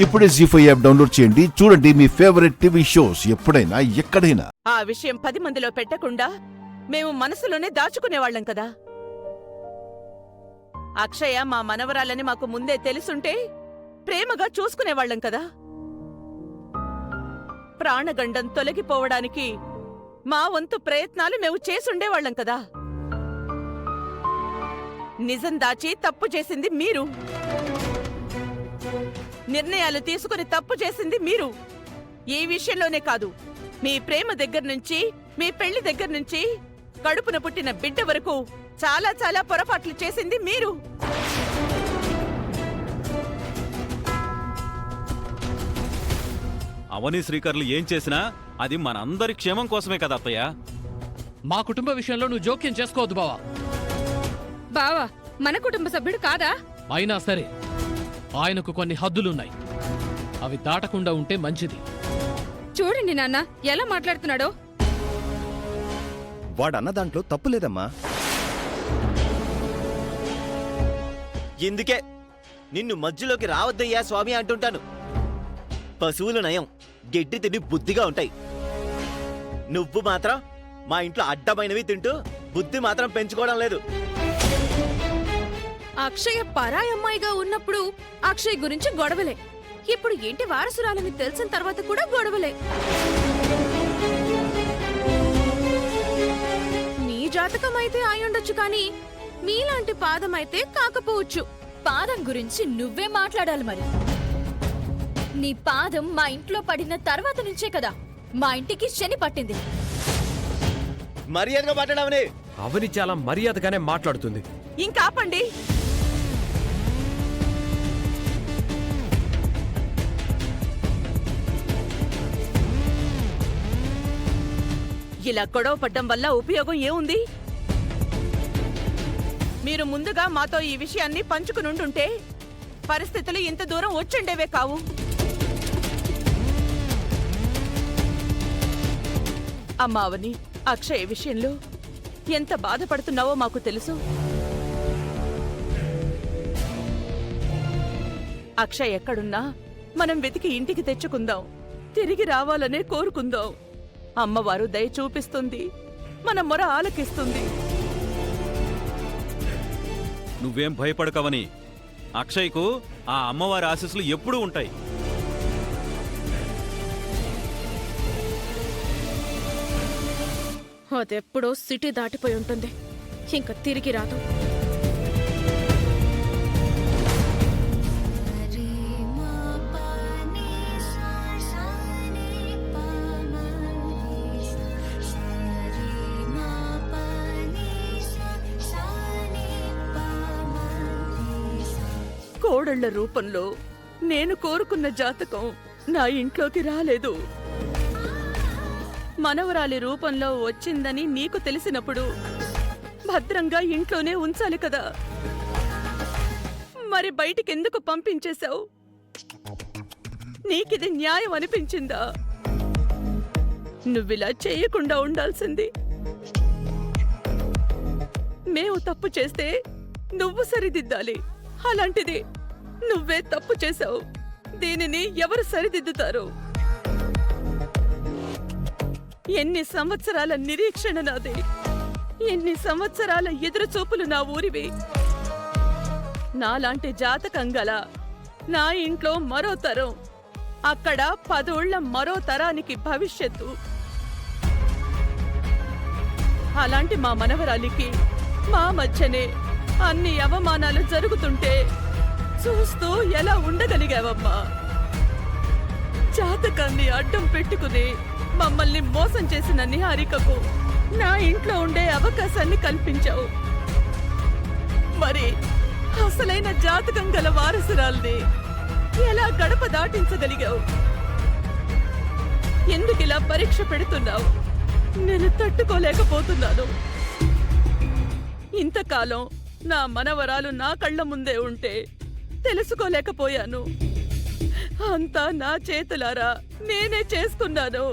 ఇప్పుడే జీ5 app download చేయండి. చూడండి మీ ఫేవరెట్ టీవీ షోస్ ఎప్పుడైనా ఎక్కడైనా. ఆ విషయం 10 మందిలో పెట్టకుండా మేము మనసులోనే దాచుకునేవాళ్లం కదా. అక్షయ మా మనవరాలని మాకు ముందే తెలుసుంటే ప్రేమగా చూసుకునేవాళ్లం కదా. ప్రాణగండం తొలగిపోవడానికి మా వంతు ప్రయత్నాలు మేము చేసుండేవాళ్లం కదా. నిజం దాచి తప్పు చేసింది మీరు, నిర్ణయాలు తీసుకుని తప్పు చేసింది మీరు. ఈ విషయంలోనే కాదు, మీ ప్రేమ దగ్గర నుంచి, మీ పెళ్లి దగ్గర నుంచి, కడుపున పుట్టిన బిడ్డ వరకు చాలా చాలా పొరపాట్లు చేసింది మీరు. అవని శ్రీకర్లు ఏం చేసినా అది మనందరి క్షేమం కోసమే కదా అత్తయ్య. మా కుటుంబ విషయంలో నువ్వు జోక్యం చేసుకోవద్దు బావా. బావా మన కుటుంబ సభ్యుడు కాదా? అయినా సరే ఆయనకు కొన్ని హద్దులున్నాయి, అవి దాటకుండా ఉంటే మంచిది. చూడండి నాన్న ఎలా మాట్లాడుతున్నాడో. వాడన్న దాంట్లో తప్పు లేదమ్మా. ఇందుకే నిన్ను మధ్యలోకి రావద్దయ్యా స్వామి అంటుంటాను. పశువులు నయం, గడ్డి తిని బుద్ధిగా ఉంటాయి. నువ్వు మాత్రం మా ఇంట్లో అడ్డమైనవి తింటూ బుద్ధి మాత్రం పెంచుకోవడం లేదు. అక్షయ పరాయమ్మాయిగా ఉన్నప్పుడు అక్షయ్ గురించి గొడవలే, ఇప్పుడు ఏంటి వారసురాలని తెలిసిన తర్వాత కూడా గొడవలే. నీ జాతకం అయితే అయ్యుండొచ్చు, కానీ మీలాంటి పాదం అయితే కాకపోవచ్చు. పాదం గురించి నువ్వే మాట్లాడాలి మరి. నీ పాదం మా ఇంట్లో పడిన తర్వాత నుంచే కదా మా ఇంటికి శని పట్టింది. మర్యాదగా మాట్లాడవని. అవని చాలా మర్యాదగానే మాట్లాడుతుంది. ఇంకాపండి. ఇలా గొడవ పడ్డం వల్ల ఉపయోగం ఏముంది? మీరు ముందుగా మాతో ఈ విషయాన్ని పంచుకునుండుంటే పరిస్థితులు ఇంత దూరం వచ్చుండేవే కావు. అమ్మావని, అక్షయ్ విషయంలో ఎంత బాధపడుతున్నావో మాకు తెలుసు. అక్షయ్ ఎక్కడున్నా మనం వెతికి ఇంటికి తెచ్చుకుందాం, తిరిగి రావాలనే కోరుకుందాం. అమ్మవారు దయ చూపిస్తుంది, మన మొర ఆలకిస్తుంది. నువ్వేం భయపడకవని. అక్షయ్కు ఆ అమ్మవారి ఆశీస్సులు ఎప్పుడూ ఉంటాయి. అదెప్పుడో సిటీ దాటిపోయి ఉంటుంది, ఇంకా తిరిగి రాదు. కోడళ్ల రూపంలో నేను కోరుకున్న జాతకం నా ఇంట్లోకి రాలేదు. మనవరాలి రూపంలో వచ్చిందని నీకు తెలిసినప్పుడు భద్రంగా ఇంట్లోనే ఉంచాలి కదా. మరి బయటికెందుకు పంపించేశావు? నీకిది న్యాయం అనిపించిందా? నువ్విలా చేయకుండా ఉండాల్సింది. మేము తప్పు చేస్తే నువ్వు సరిదిద్దాలి. అలాంటిది నువ్వే తప్పు చేశావు. దీనిని ఎవరు సరిదిద్దుతారు? ఎన్ని సంవత్సరాల నిరీక్షణ నాది, ఎన్ని సంవత్సరాల ఎదురుచూపులు నా ఊరివి. నాలాంటి జాతకం గల నా ఇంట్లో మరో తరం, అక్కడ 10 ఏళ్ల మరో తరానికి భవిష్యత్తు. అలాంటి మా మనవరాలికి మా మధ్యనే అన్ని అవమానాలు జరుగుతుంటే చూస్తూ ఎలా ఉండగలిగావమ్మా? జాతకాన్ని అడ్డం పెట్టుకుని మమ్మల్ని మోసం చేసిన నిహారికకు నా ఇంట్లో ఉండే అవకాశాన్ని కల్పించావు. మరి అసలైన జాతకం గల వారసురాల్ని ఎలా గడప దాటించగలిగావు? ఎందుకిలా పరీక్ష పెడుతున్నావు? నేను తట్టుకోలేకపోతున్నాను. ఇంతకాలం నా మనవరాలు నా కళ్ళ ముందే ఉంటే తెలుసుకోలేకపోయాను. అంతా నా చేతులారా నేనే చేసుకున్నాను.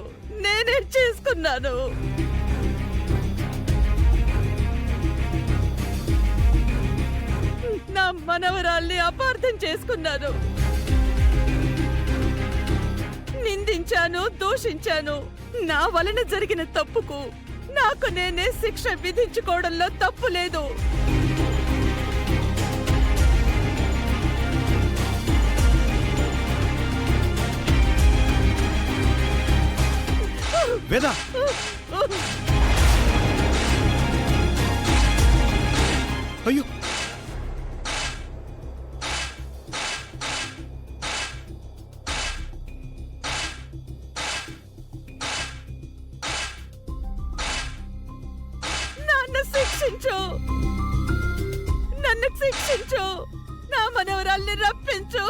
నా మనవరాల్ని అపార్థం చేసుకున్నాను. నిందించాను, దూషించాను. నా వలన జరిగిన తప్పుకు నాకు నేనే శిక్ష విధించుకోవడంలో తప్పు లేదు. వేద అయ్యో నన్ను శిక్షించు, నన్ను శిక్షించు, నా మనవరాల్ని రప్పించు.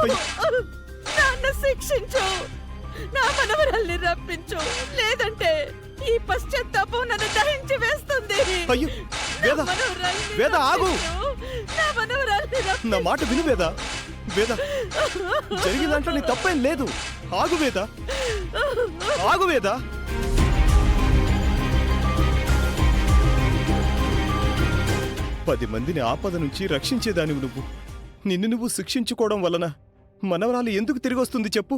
నన్ను శిక్షించు, నా మనవరాల్ని రప్పించు, లేదంటే ఈ పశ్చాత్తాపం నన్ను దహించి వేస్తుంది. అయ్యో వేద మనవరాల్ని వేద, ఆగు. రప్పించు, నా మనవరాల్ని రప్పించు. నా మాట విను వేద. వేద జరిగిన దాంట్లో నీ తప్పేం లేదు. ఆగు వేద, ఆగు వేద. పది మందిని ఆపద నుంచి రక్షించేదానివి నువ్వు. నిన్ను నువ్వు శిక్షించుకోవడం వలన మనవరాలు ఎందుకు తిరిగి వస్తుంది చెప్పు?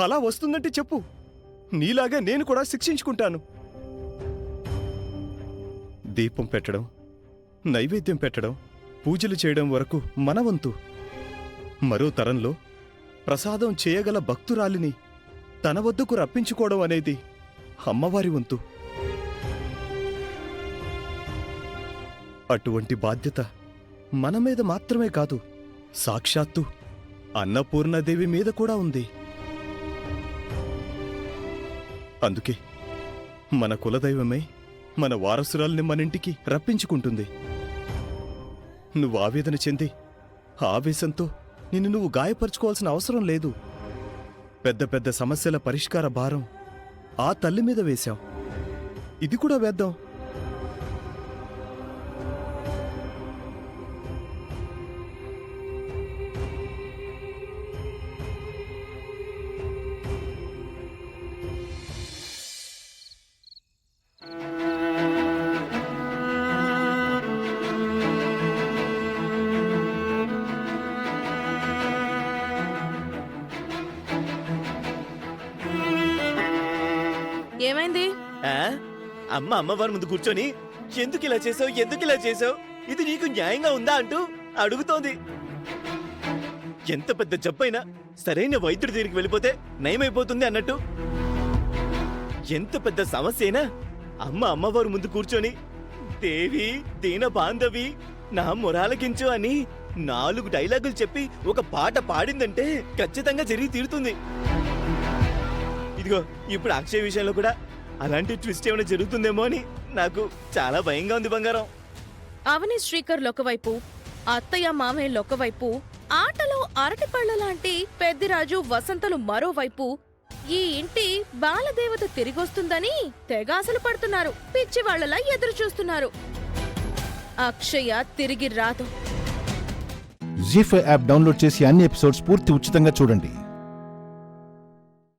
అలా వస్తుందంటే చెప్పు, నీలాగా నేను కూడా శిక్షించుకుంటాను. దీపం పెట్టడం, నైవేద్యం పెట్టడం, పూజలు చేయడం వరకు మన వంతు. మరో తరంలో ప్రసాదం చేయగల భక్తురాలిని తన వద్దకు రప్పించుకోవడం అనేది అమ్మవారి వంతు. అటువంటి బాధ్యత మన మీద మాత్రమే కాదు, సాక్షాత్తు అన్నపూర్ణాదేవి మీద కూడా ఉంది. అందుకే మన కులదైవమే మన వారసురాల్ని మనింటికి రప్పించుకుంటుంది. నువ్వు ఆవేదన చెంది ఆవేశంతో నిన్ను నువ్వు గాయపరుచుకోవాల్సిన అవసరం లేదు. పెద్ద పెద్ద సమస్యల పరిష్కార భారం ఆ తల్లి మీద వేశాం. ఇది కూడా వేద్దాం. ఏమైంది? ఆ? అమ్మ అమ్మవారి ముందు కూర్చొని ఎందుకు ఇలా చేసావు, ఎందుకు ఇలా చేసావు, ఇది నీకు న్యాయంగా ఉందా అంటూ అడుగుతోంది. ఎంత పెద్ద జబ్బైనా సరైన వైద్యుడి దగ్గరికి వెళ్ళిపోతే నయమైపోతుంది అన్నట్టు, ఎంత పెద్ద సమస్య అయినా అమ్మవారి ముందు కూర్చొని దేవి దీన బాంధవి నా మొరాలకించు అని 4 డైలాగులు చెప్పి ఒక పాట పాడిందంటే ఖచ్చితంగా జరిగి తీరుతుంది. ఇదిగో ఇప్పుడు అక్షయ్ విషయంలో కూడా అలాంటి ట్విస్ట్ ఏమైనా జరుగుతుందేమో అని నాకు చాలా భయంగా ఉంది బంగారం. అవని శ్రీకర్లు ఒకవైపు, అత్తయ్య మామయ్యలు ఒకవైపు, ఆటలో అరటిపళ్ళ లాంటి పెద్దిరాజు వసంతలు మరోవైపు, ఈ ఇంటి బాలదేవత తిరిగొస్తుందని తెగాసలు పడుతున్నారు. పిచ్చివాళ్లలా ఎదురు చూస్తున్నారు. అక్షయ తిరిగి రాదు. జీ5 యాప్ డౌన్లోడ్ చేసి అన్ని ఎపిసోడ్స్ పూర్తి ఉచితంగా చూడండి.